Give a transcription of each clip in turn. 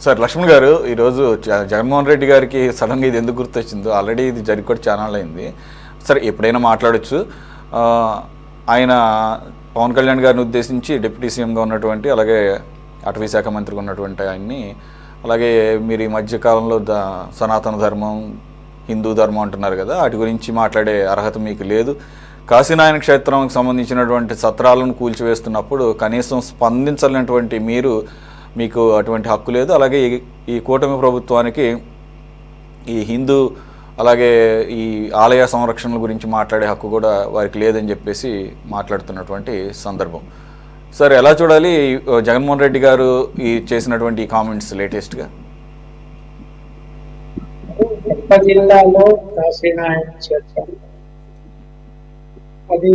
Sir Laxman గారు, ఈరోజు జగన్మోహన్ రెడ్డి గారికి సడన్గా ఇది ఎందుకు గుర్తొచ్చిందో, ఆల్రెడీ ఇది జరిగి కూడా ఛానల్ అయింది. సరే, ఎప్పుడైనా మాట్లాడచ్చు. ఆయన పవన్ కళ్యాణ్ గారిని ఉద్దేశించి డిప్యూటీ సీఎంగా ఉన్నటువంటి, అలాగే అటవీ శాఖ మంత్రిగా ఉన్నటువంటి ఆయన్ని, అలాగే మీరు ఈ మధ్యకాలంలో సనాతన ధర్మం, హిందూ ధర్మం అంటున్నారు కదా, వాటి గురించి మాట్లాడే అర్హత మీకు లేదు. కాశీనారాయణ క్షేత్రంకి సంబంధించినటువంటి సత్రాలను కూల్చివేస్తున్నప్పుడు కనీసం స్పందించలేనటువంటి మీకు అటువంటి హక్కు లేదు. అలాగే ఈ కూటమి ప్రభుత్వానికి ఈ హిందూ అలాగే ఈ ఆలయ సంరక్షణల గురించి మాట్లాడే హక్కు కూడా వారికి లేదని చెప్పేసి మాట్లాడుతున్నటువంటి సందర్భం. సార్, ఎలా చూడాలి జగన్మోహన్ రెడ్డి గారు ఈ చేసినటువంటి ఈ కామెంట్స్ లేటెస్ట్గా? జిల్లాలో కాశీనారాయణ క్షేత్రం అది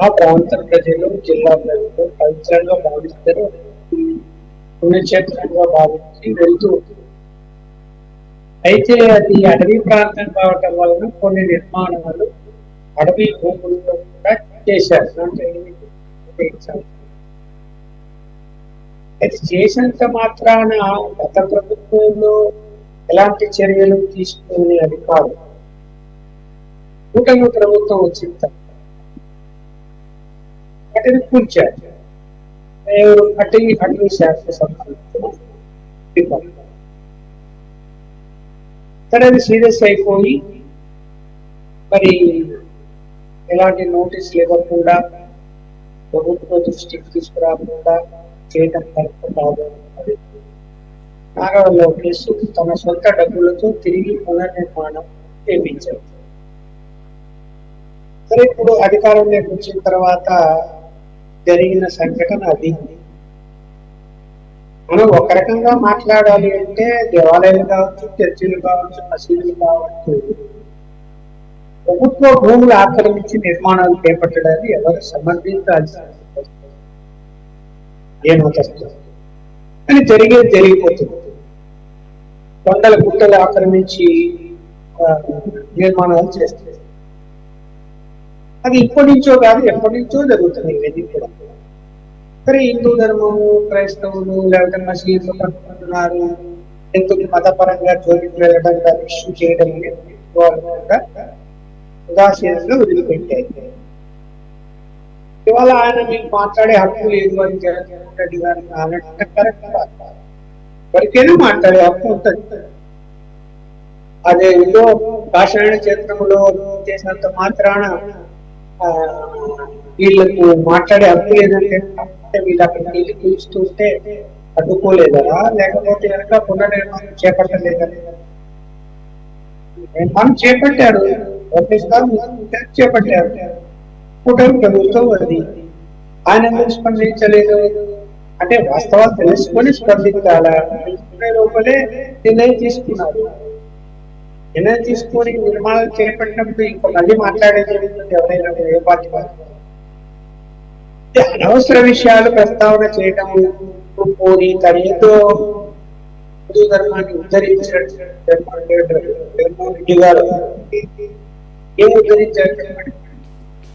ఆ ప్రాంత ప్రజలు, జిల్లా ప్రజలు పవిత్రంగా భావిస్తారు, పుణ్యక్షేత్రంగా భావించి వెళ్తూ. అయితే అది అడవి ప్రాంతం కావటం వలన కొన్ని నిర్మాణాలు అడవి భూముల్లో కూడా చేశారు. అది చేసినంత మాత్రాన గత ప్రభుత్వంలో ఎలాంటి చర్యలు తీసుకునే అధికారం కూటమి ప్రభుత్వం వచ్చింది. వాటిని కూర్చారు. అటవీ శాఖ సంబంధించిన సరే, అది సీరియస్ అయిపోయి మరి ఎలాంటి నోటీసులు ఇవ్వకుండా, ప్రభుత్వ దృష్టికి తీసుకురాకుండా చేయడం కరెక్ట్ కాదు. నారా లోకేష్ తన సొంత డబ్బులతో తిరిగి పునర్నిర్మాణం చేయించారు. సరే, ఇప్పుడు అధికారంలోకి వచ్చిన తర్వాత జరిగిన సంఘటన అది. మనం ఒక రకంగా మాట్లాడాలి అంటే దేవాలయాలు కావచ్చు, చర్చిలు కావచ్చు, మసీదులు కావచ్చు, ప్రభుత్వ భూములు ఆక్రమించి నిర్మాణాలు చేపట్టడాన్ని ఎవరు సమర్థించాల్సిన ఏమవుతుంది అని జరిగిపోతుంది. కొండల గుట్టలు ఆక్రమించి నిర్మాణాలు చేస్తారు. అది ఇప్పటి నుంచో కాదు, ఎప్పటి నుంచో జరుగుతుంది ఇవన్నీ కూడా. సరే, హిందూ ధర్మము, క్రైస్తవులు లేకపోతే మసీదులు కట్టుకుంటున్నారు, ఎందుకు మతపరంగా జోలికి వెళ్ళడం, దాన్ని ఇష్యూ చేయడం వాళ్ళు కూడా ఉదాసీనంగా వదిలిపెట్టాయి. ఇవాళ ఆయన మీకు మాట్లాడే హక్కు లేదు అని జగన్మోహన్ రెడ్డి గారిని అన్నట్టు కరెక్ట్ కాదు. ఎవరికైనా మాట్లాడే హక్కు ఉంటుంది. అదే ఏదో కాశీనారాయణ క్షేత్రంలో చేసినంత మాత్రాన వీళ్ళకు మాట్లాడే హక్కు లేదంటే వీళ్ళు అక్కడికి వెళ్ళి కూర్చుంటే అడ్డుకోలేదా, లేకపోతే కనుక పునర్నిర్మాణం చేపట్టలేదని? నిర్మాణం చేపట్టారు, చేపట్టారు. కూటమి ప్రభుత్వం అది. ఆయన ఎందుకు స్పందించలేదు అంటే వాస్తవాలు తెలుసుకొని స్పందించాలా. లోపలే నిర్ణయం తీసుకున్నారు. నిర్ణయం తీసుకొని నిర్మాణం చేపట్టినప్పుడు ఇంకో మళ్ళీ మాట్లాడేది ఎవరైనా ఏ పార్టీ అనవసర విషయాలు ప్రస్తావన చేయడం, పోని తనేదో హిందూ ధర్మాన్ని ఉద్ధరించినట్టు జగన్మోహన్ రెడ్డి గారు ఏం ఉద్ధరించారు?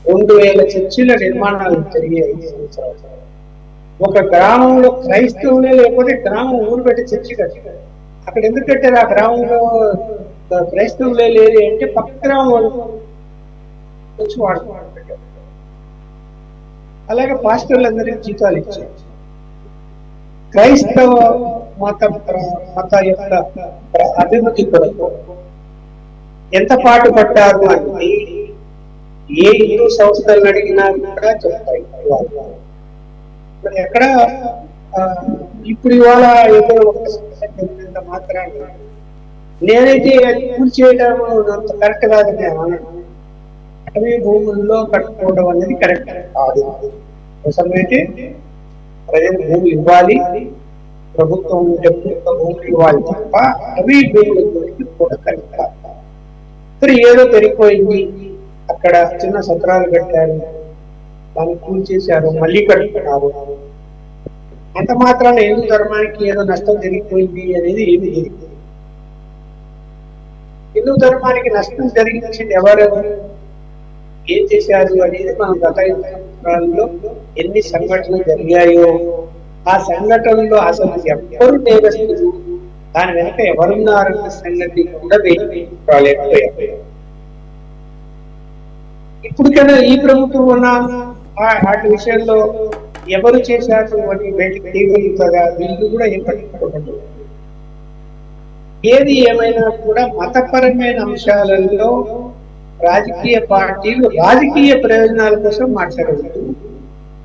2000 చర్చిల నిర్మాణాలు జరిగాయి. ఒక గ్రామంలో క్రైస్తవులే లేకపోతే గ్రామం ఊరు పెట్టి చర్చి కట్టారు. అక్కడ ఎందుకు కట్టారు? ఆ గ్రామంలో క్రైస్తవులే లేదు అంటే పక్క గ్రామం వాళ్ళు వచ్చి వాడుకోవాలి. అలాగే పాస్టర్లందరికీ జీతాలు ఇచ్చారు. క్రైస్తవ మత యొక్క అభివృద్ధి కొరకు ఎంత పాటుపడ్డారు అని ఏ హిందూ సంస్థలను అడిగినా కూడా చెప్తాయి. మరి ఎక్కడ ఇప్పుడు ఇవాళ ఏదో ఒక మాత్రాన్ని నేనైతే పూర్తి చేయడం అంత కరెక్ట్ కాదని అన్నాను. అటవీ భూముల్లో కట్టుకోవడం అనేది కరెక్ట్ కాదు. కోసమైతే ప్రజలు భూములు ఇవ్వాలి, ప్రభుత్వం భూములు ఇవ్వాలి తప్ప అటవీ భూముల గురించి కూడా కరెక్ట్ కాదు. సరే, ఏదో పెరిగిపోయింది, అక్కడ చిన్న సత్రాలు కట్టారు, దాన్ని కూల్చేశారు, మళ్ళీ కట్టుకున్నారు. అంత మాత్రాన హిందూ ధర్మానికి ఏదో నష్టం జరిగిపోయింది అనేది ఏమి లేదు. హిందూ ధర్మానికి నష్టం జరిగించింది ఎవరెవరు, ఏం చేశారు అనేది మనం గత సంవత్సరాల్లో ఎన్ని సంఘటనలు జరిగాయో ఆ సంఘటనలో అసలు ఎవరు నేరస్తులు, దాని వెనక ఎవరున్నారన్న సంగతి కూడా రాలేకపోయారు. ఇప్పుడు కదా ఈ ప్రభుత్వం ఉన్న వాటి విషయంలో ఎవరు చేశారు అని బయటకు తీయగలుగుతారా? వీళ్ళు కూడా ఏం పట్టించుకోకండి. ఏది ఏమైనా కూడా మతపరమైన అంశాలలో రాజకీయ పార్టీలు రాజకీయ ప్రయోజనాల కోసం మాట్లాడవద్దు,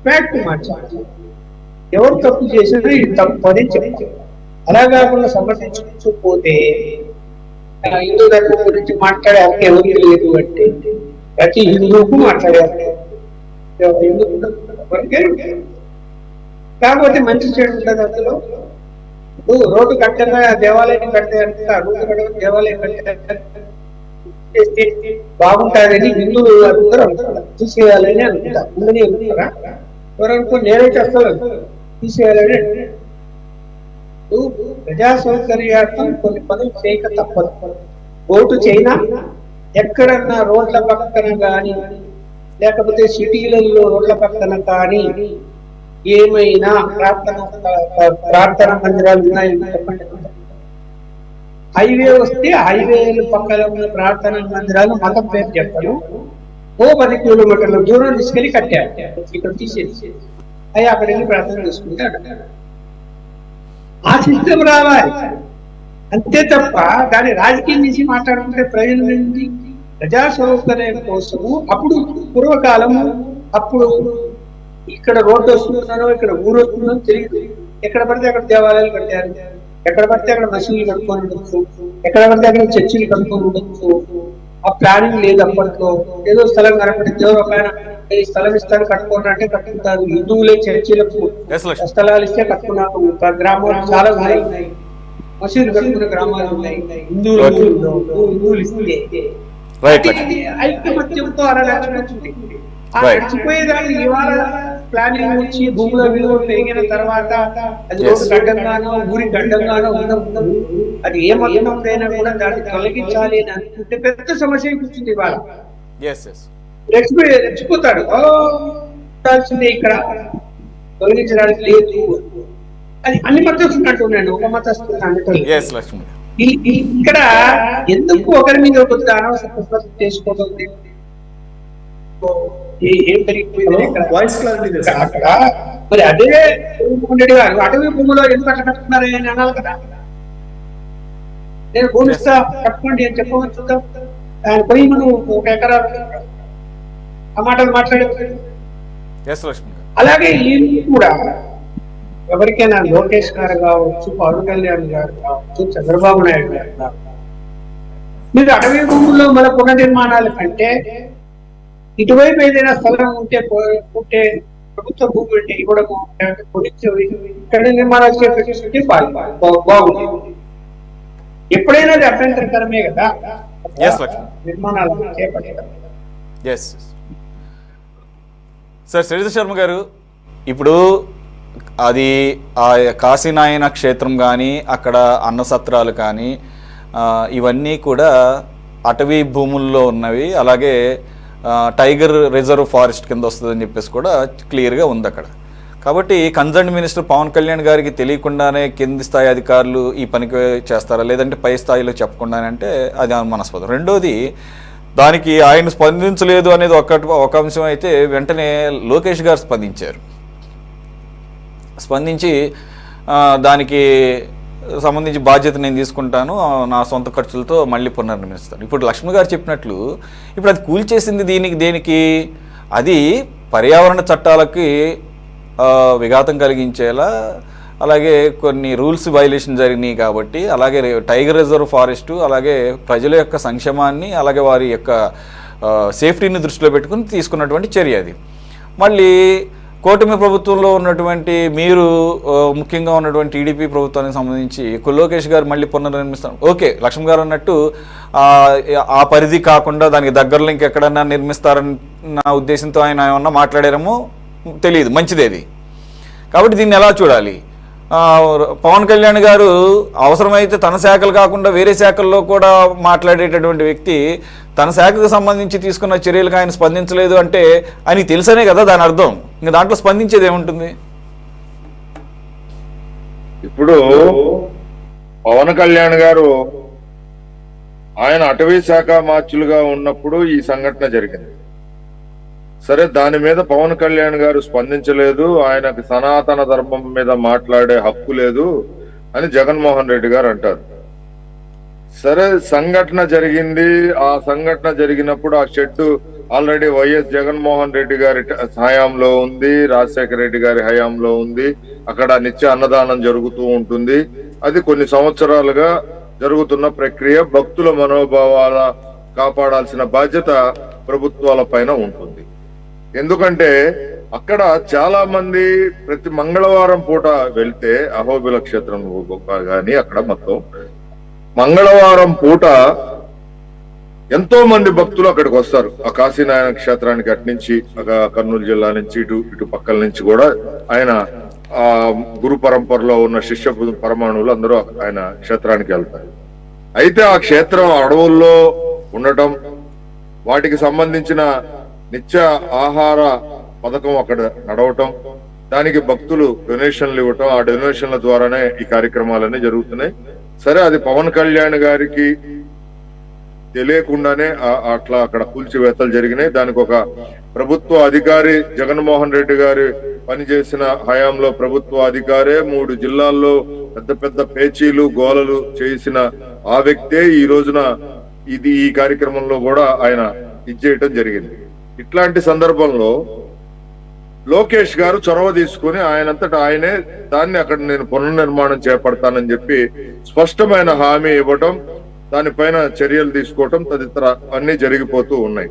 ఫ్యాక్ట్ మాట్లాడాలి. ఎవరు తప్పు చేసినా ఇది తప్పు అని చెప్తారు. అలా కాకుండా సమర్థించుకోకపోతే హిందూ ధర్మం గురించి మాట్లాడే హక్కు ఎవరికి లేదు అంటే ప్రతి హిందువుకు మాట్లాడారు. కాకపోతే మంచి చెడు ఉంటుంది అందులో. రోడ్డు కట్టగా దేవాలయం కట్టే అంటే రోడ్డు కట్ట దేవాలయం కట్టే బాగుంటారని హిందువులు అందరూ అనుకుంటారు, తీసేయాలని అనుకుంటారు. ముందని అనుకుంటారా? ఎవరు అనుకో, నేనైతే అసలు తీసేయాలని. ప్రజా సౌకర్యార్థం కొన్ని పనులు చేయక తప్పదు. ఓటు చైనా ఎక్కడన్నా రోడ్ల పక్కన కానీ లేకపోతే సిటీలలో రోడ్ల పక్కన కానీ ఏమైనా ప్రార్థన మందిరాలు ఉన్నాయని చెప్పండి. హైవే వస్తే హైవేలు పక్కన ఉన్న ప్రార్థన మందిరాలు మతం పేరు చెప్పను ఓ 10 కిలోమీటర్ల దూరం తీసుకెళ్లి కట్టారు. ఇక్కడ తీసేసి అవి అక్కడ వెళ్ళి ప్రార్థన చేసుకుంటే ఆ సిస్టమ్ రావాలి అంతే తప్ప దాని రాజకీయం నుంచి మాట్లాడుకుంటే ప్రయోజనం ఏంటి? ప్రజా సౌకర్యం కోసము అప్పుడు పూర్వకాలము అప్పుడు ఇక్కడ రోడ్డు వస్తున్నానో ఇక్కడ ఊరు వస్తుందో తెలియదు. ఎక్కడ పడితే అక్కడ దేవాలయాలు కట్టారు, ఎక్కడ పడితే అక్కడ మసీదులు కట్టుకొని ఉండొచ్చు, ఎక్కడ పడితే అక్కడ చర్చిలు కట్టుకొని ఉండొచ్చు. ఆ ప్లానింగ్ లేదు అప్పట్లో. ఏదో స్థలం కనపడి దేవుడు ఒక ఆయన ఈ స్థలం ఇస్తాను కట్టుకోండి అంటే కట్టుకుంటారు. హిందువులే చర్చిలకు స్థలాలు ఇస్తే కట్టుకున్నారు. గ్రామాలు చాలా ఉన్నాయి, మసీదులు కట్టుకున్న గ్రామాలు ఉన్నాయి. హిందువులు ఇస్తే ఐక్యమత్యంతో చచ్చిపోయేదాన్ని ఇవాళ ప్లానింగ్ వచ్చి భూముల విలువ పెరిగిన తర్వాత అది రోడ్డు గడ్డంగానో ఊరి గడ్డంగానో ఉండదు. అది ఏ మతమైనా కూడా దాన్ని తొలగించాలి అని అనుకుంటే పెద్ద సమస్య కూర్చుంది ఇవాళ. రెచ్చిపోతాడు, ఉండాల్సిందే ఇక్కడ తొలగించడానికి లేదు. అది అన్ని మతస్థులు అంటున్నాను, ఒక మతస్థులు అంటున్నాను. ఇక్కడ ఎందుకు ఒకరి మీద కొద్దిగా అనవసర చేసుకోవాలి? ఏం జరిగిపోయింది అక్కడ? మరి అదే రెడ్డి గారు అటవీ భూమిలో ఎందుకు అట్లా కట్టుకున్నారని అనాలి కదా. నేను భూమిస్తా కట్టుకోండి అని చెప్పవచ్చు. ఆయన పోయి మనం 1 ఎకరా ఆ మాటలు మాట్లాడే. అలాగే ఈ కూడా ఎవరికైనా లోకేష్ గారు కావచ్చు, పవన్ కళ్యాణ్ గారు కావచ్చు, చంద్రబాబు నాయుడు గారు కావచ్చు, మీరు అటవీ భూముల్లో మన పునర్నిర్మాణాల కంటే ఇటువైపు ఏదైనా స్థలం ఉంటే ప్రభుత్వ భూమి అంటే ఇవ్వడము, ఇక్కడ నిర్మాణాలు చేపట్టి బాగుంది. ఎప్పుడైనా అది అభ్యంతరకరమే కదా నిర్మాణాలు చేపట్టడం. సార్ శ్రీధర్ శర్మ గారు, ఇప్పుడు అది ఆ కాశీనాయన క్షేత్రం కానీ అక్కడ అన్నసత్రాలు కానీ ఇవన్నీ కూడా అటవీ భూముల్లో ఉన్నవి, అలాగే టైగర్ రిజర్వ్ ఫారెస్ట్ కింద వస్తుందని చెప్పేసి కూడా క్లియర్గా ఉంది అక్కడ. కాబట్టి కన్సర్న్ మినిస్టర్ పవన్ కళ్యాణ్ గారికి తెలియకుండానే కింది స్థాయి అధికారులు ఈ పనికి చేస్తారా, లేదంటే పై స్థాయిలో చెప్పకుండానే అంటే అది అనుమానాస్పదం. రెండోది, దానికి ఆయన స్పందించలేదు అనేది ఒక అంశం అయితే, వెంటనే లోకేష్ గారు స్పందించి దానికి సంబంధించి బాధ్యత నేను తీసుకుంటాను, నా సొంత ఖర్చులతో మళ్ళీ పునర్నిర్మిస్తాను. ఇప్పుడు లక్ష్మణ్ గారు చెప్పినట్లు ఇప్పుడు అది కూల్చేసింది దేనికి? అది పర్యావరణ చట్టాలకి విఘాతం కలిగించేలా, అలాగే కొన్ని రూల్స్ వైలేషన్ జరిగినాయి కాబట్టి, అలాగే టైగర్ రిజర్వ్ ఫారెస్టు, అలాగే ప్రజల యొక్క సంక్షేమాన్ని, అలాగే వారి యొక్క సేఫ్టీని దృష్టిలో పెట్టుకుని తీసుకున్నటువంటి చర్య అది. మళ్ళీ కూటమి ప్రభుత్వంలో ఉన్నటువంటి మీరు ముఖ్యంగా ఉన్నటువంటి టీడీపీ ప్రభుత్వానికి సంబంధించి లోకేష్ గారు మళ్ళీ పునర్నిర్మిస్తాం, ఓకే లక్ష్మణ్ గారు అన్నట్టు ఆ పరిధి కాకుండా దానికి దగ్గరలో ఇంకెక్కడన్నా నిర్మిస్తారని నా ఉద్దేశంతో ఆయన ఏమన్నా మాట్లాడారేమో తెలియదు, మంచిదేది. కాబట్టి దీన్ని ఎలా చూడాలి? పవన్ కళ్యాణ్ గారు అవసరమైతే తన శాఖలు కాకుండా వేరే శాఖల్లో కూడా మాట్లాడేటటువంటి వ్యక్తి, తన శాఖకు సంబంధించి తీసుకున్న చర్యలకు ఆయన స్పందించలేదు అంటే ఆయనకి తెలుసనే కదా దాని అర్థం. ఇంకా దాంట్లో స్పందించేది ఏముంటుంది? ఇప్పుడు పవన్ కళ్యాణ్ గారు ఆయన అటవీ శాఖ మార్చులుగా ఉన్నప్పుడు ఈ సంఘటన జరిగింది. సరే, దాని మీద పవన్ కళ్యాణ్ గారు స్పందించలేదు, ఆయనకు సనాతన ధర్మం మీద మాట్లాడే హక్కు లేదు అని జగన్మోహన్ రెడ్డి గారు అంటారు. సరే, సంఘటన జరిగింది. ఆ సంఘటన జరిగినప్పుడు ఆ shed already YS Jaganmohan Reddy గారి హయాంలో ఉంది, రాజశేఖర రెడ్డి గారి హయాంలో ఉంది. అక్కడ నిత్య అన్నదానం జరుగుతూ ఉంటుంది. అది కొన్ని సంవత్సరాలుగా జరుగుతున్న ప్రక్రియ. భక్తుల మనోభావాల కాపాడాల్సిన బాధ్యత ప్రభుత్వాల పైన ఉంటుంది. ఎందుకంటే అక్కడ చాలా మంది ప్రతి మంగళవారం పూట వెళ్తే అహోబిల క్షేత్రం కానీ అక్కడ మొత్తం మంగళవారం పూట ఎంతో మంది భక్తులు అక్కడికి వస్తారు. ఆ కాశీనారాయణ క్షేత్రానికి అటు నుంచి కర్నూలు జిల్లా నుంచి ఇటు పక్కల నుంచి కూడా ఆయన ఆ గురు పరంపరలో ఉన్న శిష్య పరమాణువులు అందరూ ఆయన క్షేత్రానికి వెళ్తారు. అయితే ఆ క్షేత్రం అడవుల్లో ఉండటం, వాటికి సంబంధించిన నిత్య ఆహార పథకం అక్కడ నడవటం, దానికి భక్తులు డొనేషన్లు ఇవ్వటం, ఆ డొనేషన్ల ద్వారానే ఈ కార్యక్రమాలన్నీ జరుగుతున్నాయి. సరే, అది పవన్ కళ్యాణ్ గారికి తెలియకుండానే అట్లా అక్కడ కూల్చివేతలు జరిగినాయి. దానికి ఒక ప్రభుత్వ అధికారి, జగన్మోహన్ రెడ్డి గారి పనిచేసిన హయాంలో ప్రభుత్వ అధికారే 3 జిల్లాల్లో పెద్ద పెద్ద పేచీలు గోలలు చేసిన ఆ వ్యక్తే ఈ రోజున ఈ కార్యక్రమంలో కూడా ఆయన ఇచ్చేయటం జరిగింది. ఇట్లాంటి సందర్భంలో లోకేష్ గారు చొరవ తీసుకుని ఆయనంతటా ఆయనే దాన్ని అక్కడ నేను పునర్నిర్మాణం చేపడతానని చెప్పి స్పష్టమైన హామీ ఇవ్వటం, దానిపైన చర్యలు తీసుకోవటం తదితర అన్ని జరిగిపోతూ ఉన్నాయి.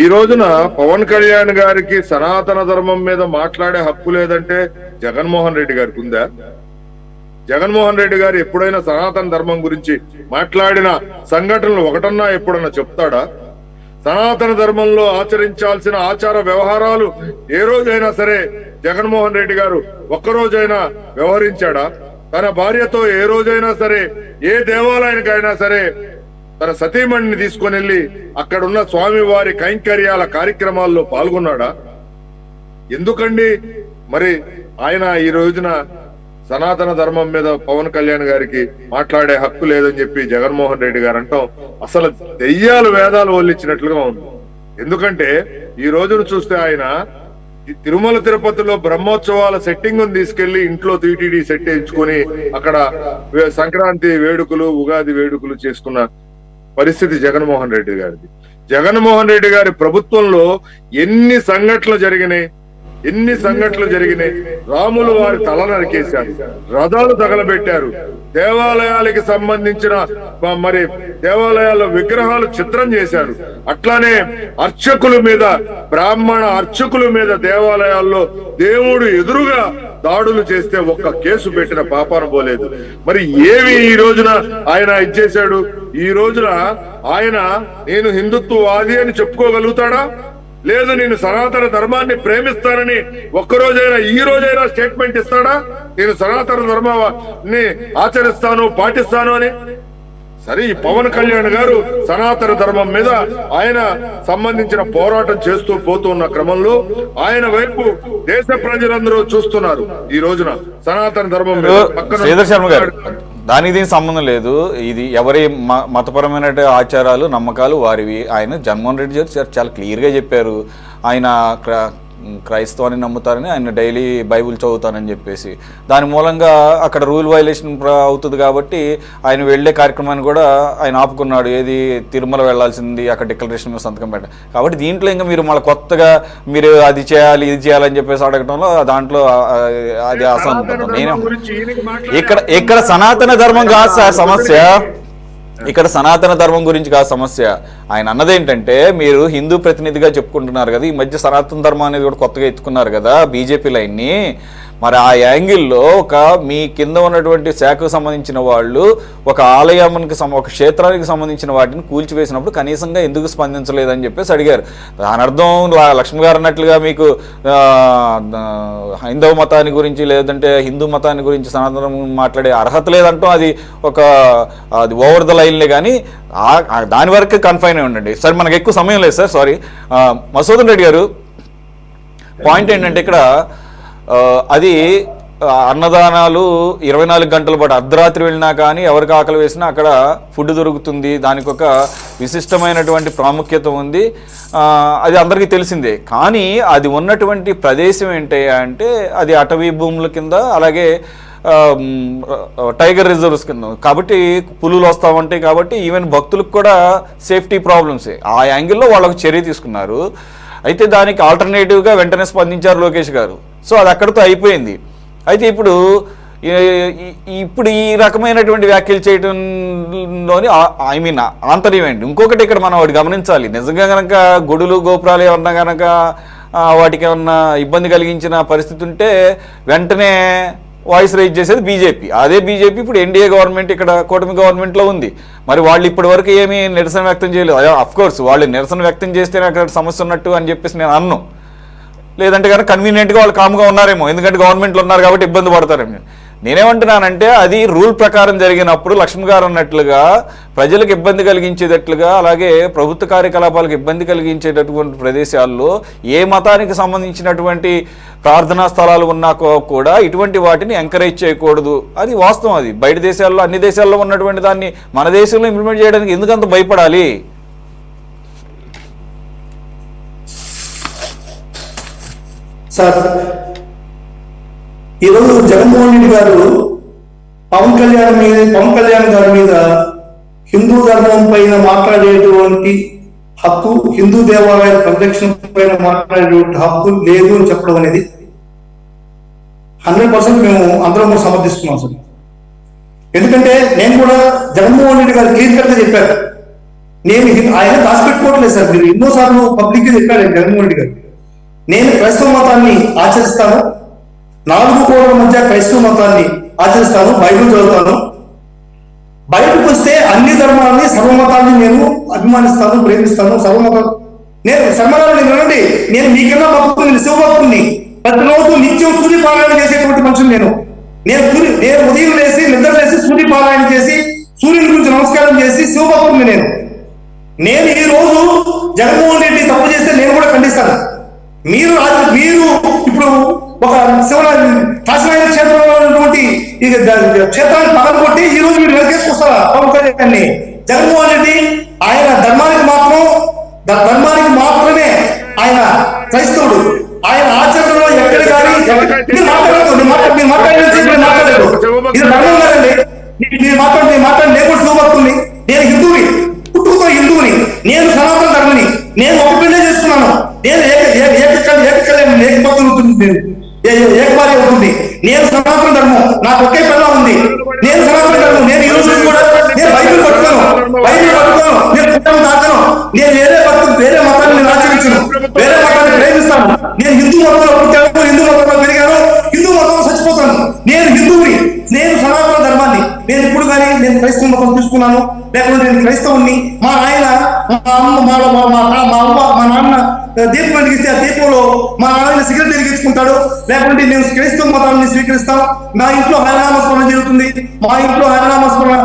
ఈ రోజున పవన్ కళ్యాణ్ గారికి సనాతన ధర్మం మీద మాట్లాడే హక్కు లేదంటే జగన్మోహన్ రెడ్డి గారికి ఉందా? జగన్మోహన్ రెడ్డి గారు ఎప్పుడైనా సనాతన ధర్మం గురించి మాట్లాడిన సంఘటనలు ఒకటన్నా ఎప్పుడన్నా చెప్తాడా? సనాతన ధర్మంలో ఆచరించాల్సిన ఆచార వ్యవహారాలు ఏ రోజైనా సరే జగన్మోహన్ రెడ్డి గారు ఒక్కరోజైనా వ్యవహరించాడా? తన భార్యతో ఏ రోజైనా సరే, ఏ దేవాలయానికైనా సరే తన సతీమణిని తీసుకొని వెళ్ళి అక్కడున్న స్వామివారి కైంకర్యాల కార్యక్రమాల్లో పాల్గొన్నాడా? ఎందుకండి మరి ఆయన ఈ రోజున సనాతన ధర్మం మీద పవన్ కళ్యాణ్ గారికి మాట్లాడే హక్కు లేదని చెప్పి జగన్మోహన్ రెడ్డి గారు అంటాం అసలు దెయ్యాలు వేదాలు వల్లించినట్లుగా ఉంది. ఎందుకంటే ఈ రోజును చూస్తే ఆయన తిరుమల తిరుపతిలో బ్రహ్మోత్సవాల సెట్టింగ్ తీసుకెళ్లి ఇంట్లో టీటీడీ సెట్ వేయించుకొని అక్కడ సంక్రాంతి వేడుకలు, ఉగాది వేడుకలు చేసుకున్న పరిస్థితి జగన్మోహన్ రెడ్డి గారిది. జగన్మోహన్ రెడ్డి గారి ప్రభుత్వంలో ఎన్ని సంఘటనలు జరిగినాయి. రాములు వారి తల నరికేశారు, రథాలు తగలబెట్టారు, దేవాలయాలకి సంబంధించిన మరి దేవాలయాల విగ్రహాలు చిత్రం చేశారు. అట్లానే అర్చకుల మీద, బ్రాహ్మణ అర్చకుల మీద దేవాలయాల్లో దేవుడు ఎదురుగా దాడులు చేస్తే ఒక్క కేసు పెట్టిన పాపాన పోలేదు. మరి ఏమి ఈ రోజున ఆయన ఇచ్చేశాడు? ఈ రోజున ఆయన నేను హిందుత్వవాది అని చెప్పుకోగలుగుతాడా? లేదు, నేను సనాతన ధర్మాన్ని ప్రేమిస్తానని ఒక్కరోజైనా ఈ రోజైనా స్టేట్మెంట్ ఇస్తాడా? నేను సనాతన ధర్మాన్ని ఆచరిస్తాను, పాటిస్తాను అని. సరే, ఈ పవన్ కళ్యాణ్ గారు సనాతన ధర్మం మీద ఆయన సంబంధించిన పోరాటం చేస్తూ పోతున్న క్రమంలో ఆయన వైపు దేశ ప్రజలందరూ చూస్తున్నారు. ఈ రోజున సనాతన ధర్మం మీద శ్రీధర్ శర్మ గారు, దానికి దీనికి సంబంధం లేదు. ఇది ఎవరి మతపరమైన ఆచారాలు, నమ్మకాలు వారివి. ఆయన జగన్మోహన్ రెడ్డి గారు చాలా క్లియర్గా చెప్పారు. ఆయన క్రైస్తవాన్ని నమ్ముతారని, ఆయన డైలీ బైబుల్ చదువుతానని చెప్పేసి దాని మూలంగా అక్కడ రూల్ వైలేషన్ అవుతుంది కాబట్టి ఆయన వెళ్లే కార్యక్రమాన్ని కూడా ఆయన ఆపుకున్నాడు. ఏది తిరుమల వెళ్లాల్సింది, అక్కడ డిక్లరేషన్ మీద సంతకం పెట్టాలి. కాబట్టి దీంట్లో ఇంకా మీరు మళ్ళీ కొత్తగా మీరు అది చేయాలి, ఇది చేయాలని చెప్పేసి అడగటంలో దాంట్లో అది అసంబద్ధం. నేను ఇక్కడ సనాతన ధర్మం కాదు సార్ సమస్య, ఇక్కడ సనాతన ధర్మం గురించి కాదు సమస్య. ఆయన అన్నదేంటంటే మీరు హిందూ ప్రతినిధిగా చెప్పుకుంటున్నారు కదా, ఈ మధ్య సనాతన ధర్మం అనేది కూడా కొత్తగా ఎత్తుకున్నారు కదా బీజేపీ లైన్ని. మరి ఆ యాంగిల్లో మీ కింద ఉన్నటువంటి శాఖకు సంబంధించిన వాళ్ళు ఒక ఆలయానికి ఒక క్షేత్రానికి సంబంధించిన వాటిని కూల్చివేసినప్పుడు కనీసంగా ఎందుకు స్పందించలేదని చెప్పేసి అడిగారు. దాని అర్థం లక్ష్మి గారు అన్నట్లుగా మీకు హైందవ మతాన్ని గురించి లేదంటే హిందూ మతాన్ని గురించి సనాతనం మాట్లాడే అర్హత లేదంటాం. అది ఓవర్ ద లైన్లే కానీ దాని వరకు కన్ఫైన్ అయి ఉండండి. సరే, మనకు ఎక్కువ సమయం లేదు సార్, సారీ. మసూదన్ రెడ్డి గారు, పాయింట్ ఏంటంటే ఇక్కడ అది అన్నదానాలు 24 గంటల పాటు అర్ధరాత్రి వెళ్ళినా కానీ ఎవరికి ఆకలి వేసినా అక్కడ ఫుడ్ దొరుకుతుంది. దానికి ఒక విశిష్టమైనటువంటి ప్రాముఖ్యత ఉంది. అది అందరికీ తెలిసిందే. కానీ అది ఉన్నటువంటి ప్రదేశం ఏంటి అంటే అది అటవీ భూముల కింద, అలాగే టైగర్ రిజర్వ్స్ కింద. కాబట్టి పులులు వస్తూ ఉంటాయి. కాబట్టి ఈవెన్ భక్తులకు కూడా సేఫ్టీ ప్రాబ్లమ్సే. ఆ యాంగిల్లో వాళ్ళకు చర్య తీసుకున్నారు. అయితే దానికి ఆల్టర్నేటివ్గా వెంటనే స్పందించారు లోకేష్ గారు. సో అది అక్కడితో అయిపోయింది. అయితే ఇప్పుడు ఈ రకమైనటువంటి వ్యాఖ్యలు చేయడంలోని ఆంతర్యం ఏంటి? ఇంకొకటి ఇక్కడ మనం ఒకటి గమనించాలి. నిజంగా కనుక గుడులు గోపురాలు ఏమన్నా కనుక వాటికి ఏమన్నా ఇబ్బంది కలిగించిన పరిస్థితి ఉంటే వెంటనే వాయిస్ రైజ్ చేసేది బీజేపీ. అదే బీజేపీ ఇప్పుడు ఎన్డీఏ గవర్నమెంట్, ఇక్కడ కూటమి గవర్నమెంట్లో ఉంది. మరి వాళ్ళు ఇప్పటి వరకు ఏమీ నిరసన వ్యక్తం చేయలేదు. అఫ్కోర్స్ వాళ్ళు నిరసన వ్యక్తం చేస్తేనే అక్కడ సమస్య ఉన్నట్టు అని చెప్పేసి నేను అన్ను. లేదంటే కనుక కన్వీనియంట్గా వాళ్ళు కామ్గా ఉన్నారేమో, ఎందుకంటే గవర్నమెంట్లో ఉన్నారు కాబట్టి ఇబ్బంది పడతారేమో. నేనేమంటున్నానంటే అది రూల్ ప్రకారం జరిగినప్పుడు లక్ష్మి గారు అన్నట్లుగా ప్రజలకు ఇబ్బంది కలిగించేటట్లుగా, అలాగే ప్రభుత్వ కార్యకలాపాలకు ఇబ్బంది కలిగించేటటువంటి ప్రదేశాల్లో ఏ మతానికి సంబంధించినటువంటి ప్రార్థనా స్థలాలు ఉన్నా కూడా ఇటువంటి వాటిని ఎంకరేజ్ చేయకూడదు. అది వాస్తవం. అది బయట దేశాల్లో, అన్ని దేశాల్లో ఉన్నటువంటి దాన్ని మన దేశంలో ఇంప్లిమెంట్ చేయడానికి ఎందుకంత భయపడాలి? సార్, ఈరోజు జగన్మోహన్ రెడ్డి గారు పవన్ కళ్యాణ్ గారి మీద హిందూ ధర్మం పైన మాట్లాడేటువంటి హక్కు, హిందూ దేవాలయాల పరిరక్షణ పైన మాట్లాడేటువంటి హక్కు లేదు అని చెప్పడం అనేది 100% మేము అందరం సమర్థిస్తున్నాం సార్. ఎందుకంటే నేను కూడా జగన్మోహన్ రెడ్డి గారు క్లియర్ కట్ గా చెప్పారు. ఆయన దాచిపెట్టుకోవట్లేదు సార్. మీరు ఎన్నోసార్లు పబ్లిక్ గా చెప్పారు జగన్మోహన్ రెడ్డి గారు, నేను క్రైస్తవ మతాన్ని ఆచరిస్తాను, 4 కోట్ల మధ్య క్రైస్తవ మతాన్ని ఆచరిస్తాను, బైబిల్ చదువుతాను, బయటకు వస్తే అన్ని ధర్మాలని సర్వమతాన్ని నేను అభిమానిస్తాను, ప్రేమిస్తాను. సర్వమతాలు వినండి, నేను మీకన్నా భక్తుని, శివభక్తుని, ప్రతిరోజు నిత్యం సూర్యపారాయణ చేసేటువంటి మనుషులు నేను ఉదయం లేసి నిద్ర లేసి సూర్యపారాయణ చేసి సూర్యుని గురించి నమస్కారం చేసి శివభక్తుని నేను ఈ రోజు జగన్మోహన్ రెడ్డి తప్పు చేస్తే నేను కూడా ఖండిస్తాను. మీరు ఇప్పుడు ఒక కాశీనారాయణ క్షేత్రంలో ఉన్నటువంటి క్షేత్రాన్ని పగలగొట్టి ఈ రోజు మీరు వెనకేసుకొస్తారా పవన్ కళ్యాణ్? జగన్మోహన్ రెడ్డి ఆయన ధర్మానికి మాత్రమే ఆయన క్రైస్తవుడు. ఆయన ఆచరణలో ఎక్కడ కానీ మీరు మాట్లాడలేదు. ఇది ధర్మం కదండి. మీరు మాట్లాడి నేను కూడా శివభక్తుని, నేను హిందువుని, పుట్టుకతో హిందువుని, నేను సనాతన ధర్మని, నేను ఒక పెళ్లి చేస్తున్నాను, నేను ఏకభార్య అవుతుంది, నేను సనాతన ధర్మం, నాకు ఒకే పిల్ల ఉంది, నేను సనాతన ధర్మం, నేను ఈ రోజు కూడా నేను బైబిల్ పట్టుకోను, నేను పుట్టను దాచను, నేను వేరే మతాన్ని నేను ఆచరించను, వేరే మతాన్ని ప్రేమిస్తాను. నేను హిందూ మతంలో పుట్టాను, హిందూ మతంలో పెరిగాను, హిందూ మతంలో చచ్చిపోతాను. నేను హిందువుని, నేను సనాతన ధర్మాన్ని. నేను ఇప్పుడు కానీ నేను క్రైస్తవ మతం తీసుకున్నాను, లేకపోతే నేను క్రైస్తవుని. మా నాయన, మా నాన్న దీపం వెలిగిస్తే ఆ దీపంలో మా నాన్న సిగరెట్ వెలిగించుకుంటాడు, లేకుంటే నేను క్రైస్తవ మతాన్ని స్వీకరిస్తాం. నా ఇంట్లో హరినామస్మరణ జరుగుతుంది, మా ఇంట్లో హరినామస్మరణ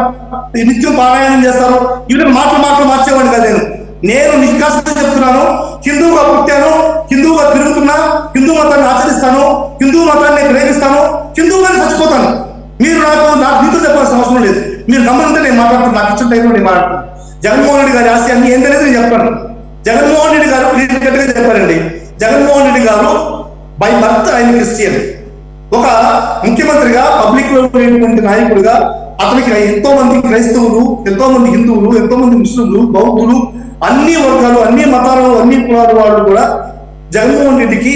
నిత్యం పారాయణం చేస్తారు. ఇవి మాటలు మార్చేవాడిని కదా. నేను నిష్కాసంగా చెప్తున్నాను, హిందువుగా పుట్టాను, హిందువుగా తిరుగుతున్నా, హిందూ మతాన్ని ఆచరిస్తాను, హిందూ మతాన్ని ప్రేమిస్తాను, హిందువుగానే చచ్చిపోతాను. మీరు నాకు నీతో చెప్పాల్సిన అవసరం లేదు. మీరు గమనింటే నేను మాట్లాడుతున్నాను, నాకు ఇచ్చిన టైంలో నేను మాట్లాడుతున్నాను. జగన్మోహన్ రెడ్డి గారి ఆశయాన్ని ఏంటనేది నేను చెప్తాను. జగన్మోహన్ రెడ్డి గారు క్లియర్ గా చెప్పారండి. జగన్మోహన్ రెడ్డి గారు బై బర్త్ ఆయన క్రిస్టియన్. ఒక ముఖ్యమంత్రిగా, పబ్లిక్ లో ఉన్నటువంటి నాయకుడిగా అతనికి ఎంతో మంది క్రైస్తవులు, ఎంతో మంది హిందువులు, ఎంతో మంది ముస్లింలు, బౌద్ధులు, అన్ని వర్గాలు, అన్ని మతాలు, అన్ని కులాల వాళ్ళు కూడా జగన్మోహన్ రెడ్డికి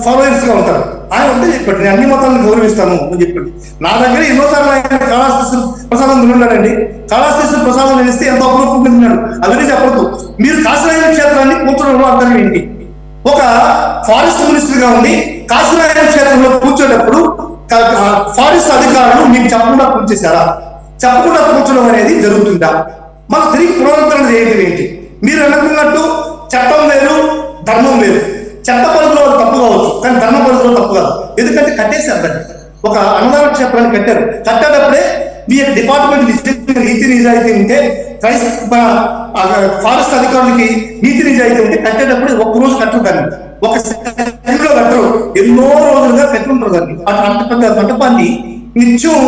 ఫాలోవర్స్ గా ఉంటారు. ఆయన ఉంటే చెప్పండి, నేను అన్ని మతాలను గౌరవిస్తాను అని చెప్పండి. నా దగ్గర ఎన్నోసార్లు ఆయన కాళహస్తి ప్రసాదం తిన్నాడండి. కాళహస్తి ప్రసాదం నేస్తే ఎంతో అపరూపం తిన్నాడు. అవన్నీ చెప్పొద్దు. మీరు కాశీనారాయణ క్షేత్రాన్ని కూర్చోవడంలో అర్థం ఏంటి? ఒక ఫారెస్ట్ మినిస్టర్ గా ఉండి కాశీనారాయణ క్షేత్రంలో కూర్చోటప్పుడు ఫారెస్ట్ అధికారులు మీకు చెప్పకుండా కూర్చేశారా? చెప్పకుండా కూర్చోడం అనేది జరుగుతుందా? మనం తిరిగి పునరుద్ధరణ చేయడం ఏంటి? మీరు అనుకున్నట్టు చట్టం వేరు, ధర్మం వేరు. చట్ట పరిధిలో తప్పు కావచ్చు, కానీ ధర్మ పరిధిలో తప్పు కాదు. ఎందుకంటే కట్టేశారు దాన్ని. ఒక అన్నదాన క్షేత్రాన్ని కట్టారు. కట్టేటప్పుడే మీ డిపార్ట్మెంట్ నీతి నిజాయితీ ఉంటే, ఫారెస్ట్ అధికారులకి నీతి నిజాయితీ ఉంటే కట్టేటప్పుడు ఒక్కరోజు కట్టుతారు. ఒక సెకండ్లో కట్టరు, ఎన్నో రోజులుగా కట్టుంటారు దాన్ని. అంత పెద్ద మంటపాన్ని, నిత్యం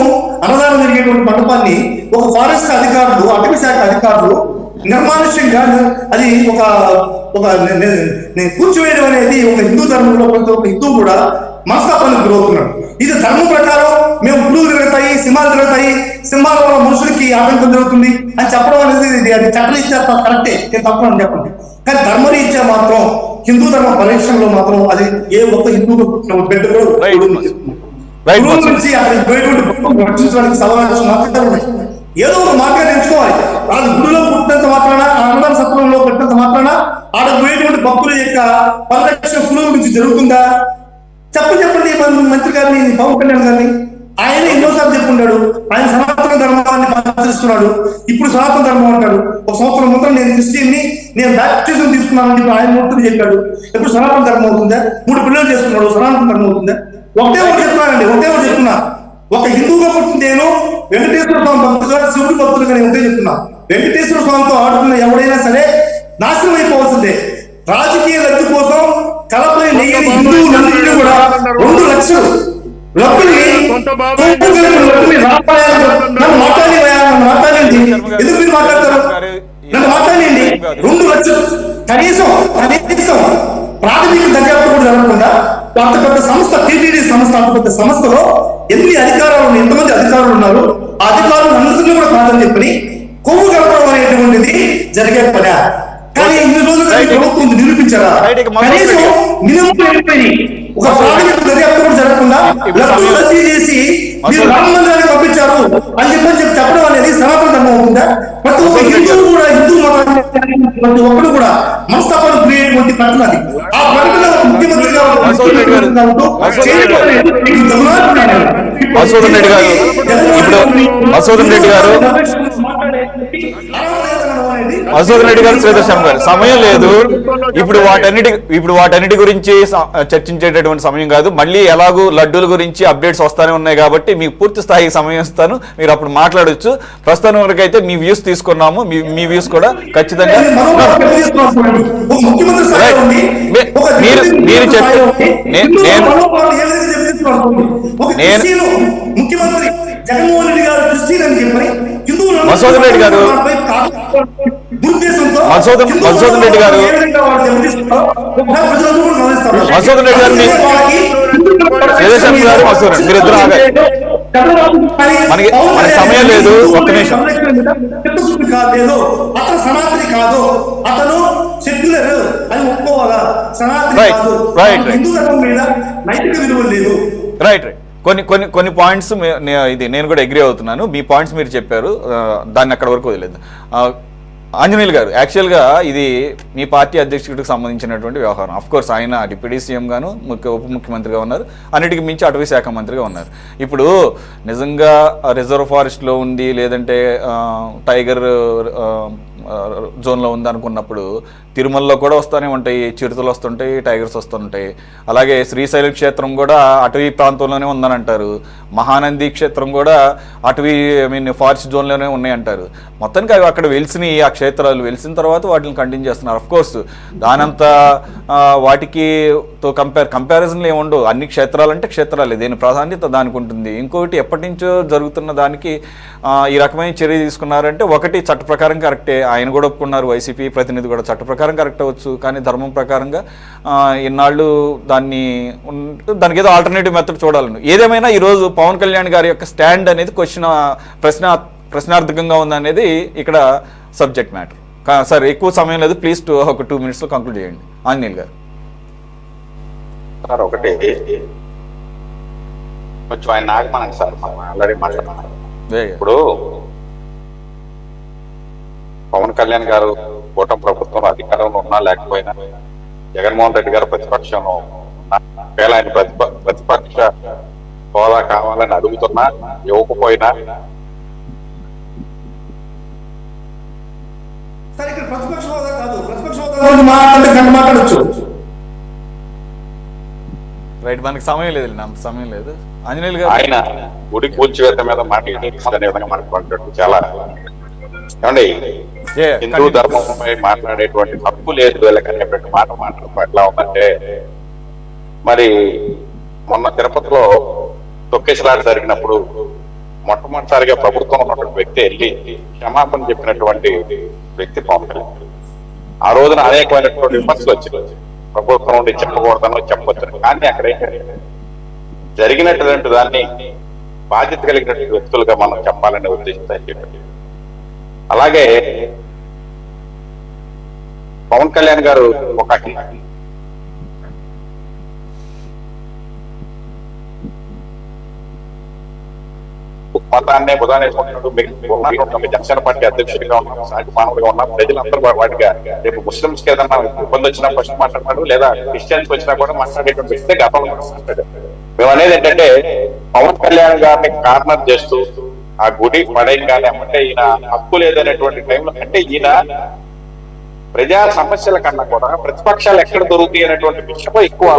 అన్నదానం జరిగేటువంటి మంటపాన్ని ఒక ఫారెస్ట్ అధికారులు, అటవీ శాఖ అధికారులు నిర్మానుష్యంగా అది ఒక ఒక కూర్చోవేయడం అనేది ఒక హిందూ ధర్మంలో ప్రతి ఒక్క హిందువు కూడా మనస్తాపానికి గురవుతున్నాడు. ఇది ధర్మం ప్రకారం మేము పులులు తిరుగుతాయి, సింహాలు తిరుగుతాయి, సింహాల వల్ల మనుషులకి ఆటంకం జరుగుతుంది అని చెప్పడం అనేది అది చట్టరీత్యా కరెక్టే, నేను తప్పని చెప్పండి. కానీ ధర్మరీత్యా మాత్రం హిందూ ధర్మ పరిరక్షణలో మాత్రం అది ఏ ఒక్క హిందూ బిడ్డ నుంచి అతనికి రక్షించడానికి సవాలు ఏదో ఒక మార్గాన్ని ఎంచుకోవాలి. వాళ్ళు గుడిలో పుట్టినంత మాత్రాన, అన్నదాన సత్రంలో పుట్టినంత మాత్రాన ఆడ పోయేటువంటి భక్తుల యొక్క పరిరక్షణ పులుల నుంచి జరుగుతుందా? చెప్పండి మంత్రి గారిని, పవన్ కళ్యాణ్ గారిని. ఆయన ఎన్నోసార్లు చెప్పుకుంటాడు, ఆయన సనాతన ధర్మాన్ని ఆచరిస్తున్నాడు. ఇప్పుడు సనాతన ధర్మం అంటాడు. ఒక సంవత్సరం ముందర నేను క్రిస్టియన్ని, నేను బ్యాప్టిజం తీసుకున్నానని చెప్పి ఆయన మూర్తిని చెప్పాడు. ఎప్పుడు సనాతన ధర్మం అవుతుందా? 3 పిల్లలు చేసుకున్నాడు, సనాతన ధర్మం అవుతుందా? ఒకటే ఒకటి చెప్తున్నా, ఒక హిందువుగా పుట్టిన నేను వెంకటేశ్వర స్వామి భక్తుగా, శివుడి భక్తులుగా నేను ఒకటే చెప్తున్నా, వెంకటేశ్వర స్వామితో ఆడుతున్న ఎవడైనా సరే నాశనం అయిపోవాల్సిందే. రాజకీయ లబ్ధి కోసం కలపై నెయ్యని హిందువులందరినీ కూడా 2 లక్షలు లబ్బుని మాట్లాడండి. ఎందుకు మీరు మాట్లాడతారు? నన్ను మాట్లాడండి. 2 లక్షలు కనీసం ప్రాథమిక దర్యాప్తు కూడా జరగకుండా అంత పెద్ద సంస్థ, టీటీడీ సంస్థ, అంత పెద్ద సంస్థలో ఎన్ని అధికారాలు, ఎంతమంది అధికారులు ఉన్నారు, ఆ అధికారులు అందరినీ కూడా కాదని చెప్పి కొవ్వు కలపడం అనేటువంటిది జరిగే పని. కానీ ఇన్ని రోజులు ప్రభుత్వం నిరూపించారా? కనీసం మినిమం ఒక ప్రాథమిక దర్యాప్తు కూడా జరగకుండా లబ్ధులు రద్దీ చేసి మీరు రామ మందిరాన్ని పంపించారు అని చెప్పడం అనేది సనాతన ధర్మం అవుతుందా? ప్రతి ఒక్క హిందువు కూడా, హిందూ మతాన్ని ప్రతి ఒక్కరు కూడా మనస్తాపాలు గురేటువంటి ప్రకటన అది. ఆ ప్రకటన ముఖ్యమంత్రిగా మధుసూదన్ రెడ్డి గారు శ్రీధర్ గారు సమయం లేదు. ఇప్పుడు వాటన్నిటి గురించి చర్చించేటటువంటి సమయం కాదు. మళ్ళీ ఎలాగూ లడ్డూల గురించి అప్డేట్స్ వస్తానే ఉన్నాయి కాబట్టి మీకు పూర్తి స్థాయి సమయం ఇస్తాను, మీరు అప్పుడు మాట్లాడొచ్చు. ప్రస్తుతం వరకు అయితే మీ వ్యూస్ తీసుకున్నాము, మీ వ్యూస్ కూడా ఖచ్చితంగా మీరు చెప్పి ముఖ్యమంత్రి జగన్మోహన్ రెడ్డి గారు క్రిస్టియన్ అని చెప్పి మధుసూదన్ రెడ్డి గారు మధుసూదన్ రెడ్డి గారు మీరిద్దరు మనకి సమయం లేదు, ఒక్క నిమిషం. అతను సనాతని కాదు, అతను సెక్యులర్ అని ఒప్పుకోవాలా? సనాతని కాదు, హిందూ ధర్మం మీద నైతిక విలువ లేదు. రైట్ కొన్ని పాయింట్స్ ఇది నేను కూడా అగ్రీ అవుతున్నాను. మీ పాయింట్స్ మీరు చెప్పారు, దాన్ని అక్కడ వరకు వదిలేదు. ఆంజనేయులు గారు, యాక్చువల్గా ఇది మీ పార్టీ అధ్యక్షుడికి సంబంధించినటువంటి వ్యవహారం. అఫ్ కోర్స్ ఆయన డిప్యూటీ సీఎం గాను, ఉప ముఖ్యమంత్రిగా ఉన్నారు, అన్నిటికీ మించి అటవీ శాఖ మంత్రిగా ఉన్నారు. ఇప్పుడు నిజంగా రిజర్వ్ ఫారెస్ట్లో ఉంది, లేదంటే టైగర్ జోన్లో ఉంది అనుకున్నప్పుడు తిరుమలలో కూడా వస్తూనే ఉంటాయి, చిరుతలు వస్తుంటాయి, టైగర్స్ వస్తుంటాయి. అలాగే శ్రీశైలం క్షేత్రం కూడా అటవీ ప్రాంతంలోనే ఉందని అంటారు. మహానంది క్షేత్రం కూడా అటవీ ఫారెస్ట్ జోన్లోనే ఉన్నాయంటారు. మొత్తానికి అవి అక్కడ వెలిసినాయి, ఆ క్షేత్రాలు వెలిసిన తర్వాత వాటిని కంటిన్యూ చేస్తున్నారు. అఫ్కోర్స్ దానంతా వాటికి కంపారిజన్లు ఏముండవు. అన్ని క్షేత్రాలంటే క్షేత్రాలే, దేని ప్రాధాన్యత దానికి ఉంటుంది. ఇంకొకటి ఎప్పటి నుంచో జరుగుతున్న దానికి ఈ రకమైన చర్య తీసుకున్నారంటే, ఒకటి చట్ట ప్రకారం కరెక్టే, ఆయన కూడా ఒప్పుకున్నారు, వైసీపీ ప్రతినిధి కూడా చట్ట ప్రకారం కరెక్ట్ అవ్వచ్చు. కానీ ధర్మం ప్రకారంగా ఇన్నాళ్ళు దానికి ఏదో ఆల్టర్నేటివ్ మెథడ్ చూడాలని. ఏదేమైనా ఈరోజు పవన్ కళ్యాణ్ గారి యొక్క స్టాండ్ అనేది ప్రశ్నార్థకంగా ఉందనేది ఇక్కడ సబ్జెక్ట్ మ్యాటర్. సార్ ఎక్కువ సమయం లేదు, ప్లీజ్ ఒక 2 minutesలో కంక్లూడ్ చేయండి. ఆంజనేయులు గారు. సార్ ఒకటి కొంచెం ఆయన నాగమనండి సార్, ఆల్రెడీ మాట్లాడుతున్నారు. ఇప్పుడు పవన్ కళ్యాణ్ గారు కూటమి ప్రభుత్వం అధికారంలో ఉన్నా లేకపోయినా, జగన్మోహన్ రెడ్డి గారు ప్రతిపక్షంలో ఉన్నా, ఆయన ప్రతిపక్ష హోదా కావాలని అడుగుతున్నా, ఇవ్వకపోయినా ప్రతిపక్ష హోదా కాదు, ప్రతిపక్ష హోదా మాట్లాడచ్చు. రైట్, మనకి సమయం లేదు, సమయం లేదు. ఆంజనేయులు గారు, ఆయన గుడి కూల్చివేత మీద మాట్లాడే విధంగా మనకు మాట్లాడు చాలా ఏమండి. హిందూ ధర్మంపై మాట్లాడేటువంటి హక్కు లేదు వీళ్ళకనేటువంటి మాట ఎట్లా ఉందంటే, మరి మొన్న తిరుపతిలో తొక్కేసలాట జరిగినప్పుడు మొట్టమొదటిసారిగా ప్రభుత్వం ఉన్నటువంటి వ్యక్తి వెళ్ళి క్షమాపణ చెప్పినటువంటి వ్యక్తి పవన్ కళ్యాణ్. ఆ రోజున అనేకమైనటువంటి విమర్శలు వచ్చింది, ప్రభుత్వం నుండి చెప్పకూడదనో చెప్పొచ్చు. కానీ అక్కడ జరిగినటువంటి దాన్ని బాధ్యత కలిగినటువంటి వ్యక్తులుగా మనం చెప్పాలనే ఉద్దేశంతో చెప్పారు. అలాగే పవన్ కళ్యాణ్ గారు ఒక మతాన్నే బుధానేసుకుంటున్నాడు. జనసేన పార్టీ అధ్యక్షుడిగా ఉన్నాం, సాటి మానవుడిగా ఉన్నాం. ప్రజలందరూ వాటిగా రేపు ముస్లింస్ కి ఏదన్నా ఇబ్బంది వచ్చినా ఫస్ట్ మాట్లాడతాడు, లేదా క్రిస్టియన్స్ వచ్చినా కూడా మాట్లాడేటువంటి వ్యక్తే గతంలో మాట్లాడాడు. మేము అనేది ఏంటంటే, పవన్ కళ్యాణ్ గారిని కార్నర్ చేస్తూ ఆ గుడి పడేయంగానే అంటే ఈయన హక్కు లేదనేటువంటి టైంలో, అంటే ఈయన ప్రజా సమస్యల కన్నా కూడా ప్రతిపక్షాలు ఎక్కడ దొరుకుతాయి అనేటువంటి విషయంలో ఎక్కువ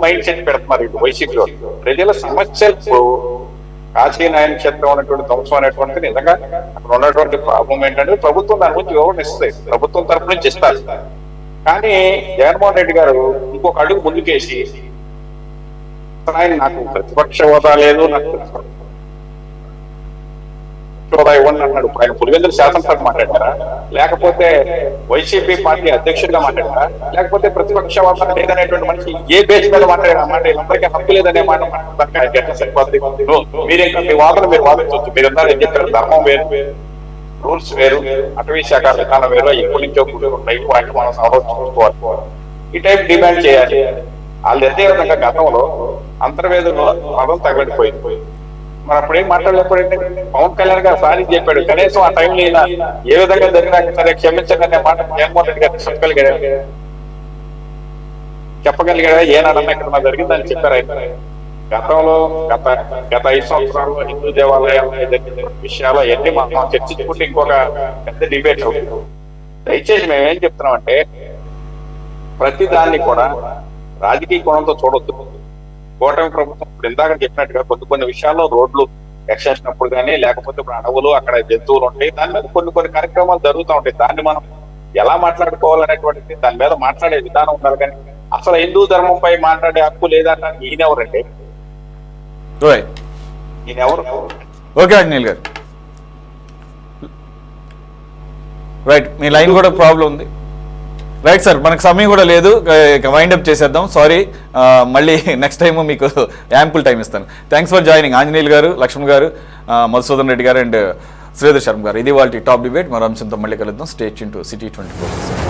మైండ్ సెట్ పెడుతున్నారు ఇటు వైసీపీలో. ప్రజల సమస్యలు కాశీనాయన క్షేత్రం అనేటువంటి ధ్వంసం అనేటువంటిది నిజంగా అక్కడ ఉన్నటువంటి ప్రాబ్లం ఏంటంటే ప్రభుత్వం దాని గురించి వివరణ ఇస్తుంది, ప్రభుత్వం తరఫు నుంచి ఇస్తారు. కానీ జగన్మోహన్ రెడ్డి గారు ఇంకొక అడుగు ముందుకేసి ఆయన నాకు ప్రతిపక్ష హోదా లేదు, నాకు హోదా ఇవ్వండి అన్నాడు. ఆయన పులివెందుల శాసనసభ మాట్లాడారా, లేకపోతే వైసీపీ పార్టీ అధ్యక్షుడిగా మాట్లాడారా, లేకపోతే ప్రతిపక్ష హోదా లేదనేటువంటి మనిషి ఏ బేస్ మీద మాట్లాడారు అన్నమాట. వీళ్ళందరికీ హక్కు లేదనే మాట సరిపోతుంది. మీరేంటో మీ వాదన మీరు వాదించవచ్చు. మీరు అందరూ ఏం చెప్పారు, ధర్మం వేరు, రూల్స్ వేరు, అటవీ శాఖ విధానం వేరు, ఎప్పటి నుంచో కూర్చుంటాయి, వాటిని మనం సంరక్షించుకోవాలి. ఈ టైప్ డిమాండ్ చేయాలి. వాళ్ళు అదే విధంగా గతంలో అంతర్వేద పదం తగలడిపోయింది. మరి అప్పుడు ఏం మాట్లాడలేకపోయింది. పవన్ కళ్యాణ్ గారు సారీ చెప్పాడు, కనీసం ఆ టైంలో ఇలా ఏ విధంగా జరిగినా సరే క్షమించండి అనే మాట జగన్మోహన్ రెడ్డి గారు చెప్పగలిగాడా ఏనాడన్నా ఇక్కడ జరిగిందని చెప్పారు ఆయన. గతంలో గత 5 సంవత్సరాల్లో హిందూ దేవాలయాలు విషయాలు అవన్నీ మనం చర్చించుకుంటే ఇంకొక పెద్ద డిబేట్ అవుతుంది. దయచేసి మేము ఏం చెప్తున్నామంటే, ప్రతి దాన్ని కూడా రాజకీయ కోణంతో చూడొద్దు. కూటమి ప్రభుత్వం ఇప్పుడు ఇందాక చెప్పినట్టుగా కొన్ని విషయాల్లో రోడ్లు ఎక్స్టెన్షన్ అప్పుడు కానీ, లేకపోతే ఇప్పుడు అడవులు అక్కడ జంతువులు ఉంటాయి, దాని మీద కొన్ని కార్యక్రమాలు జరుగుతూ ఉంటాయి. దాన్ని మనం ఎలా మాట్లాడుకోవాలనేటువంటిది దాని మీద మాట్లాడే విధానం ఉండాలి. కానీ అసలు హిందూ ధర్మంపై మాట్లాడే హక్కు లేదన్నాడు ఈయనెవరండి? ఈయనెవరు? ఓకే అనిల్ గారు, రైట్, మీ లైన్ కూడా ప్రాబ్లం ఉంది. రైట్ సార్, మనకు సమయం కూడా లేదు, వైండప్ చేసేద్దాం. సారీ, మళ్ళీ నెక్స్ట్ టైం మీకు యాంపుల్ టైం ఇస్తాను. థ్యాంక్స్ ఫర్ జాయినింగ్ ఆంజనేయులు గారు, లక్ష్మణ్ గారు, మధుసూదన్ రెడ్డి గారు అండ్ శ్రీధర్ శర్మ గారు. ఇది వాళ్ళ టాప్ డిబేట్. మరో అంశంతో మళ్ళీ కలుద్దాం. Stay tune to city 24.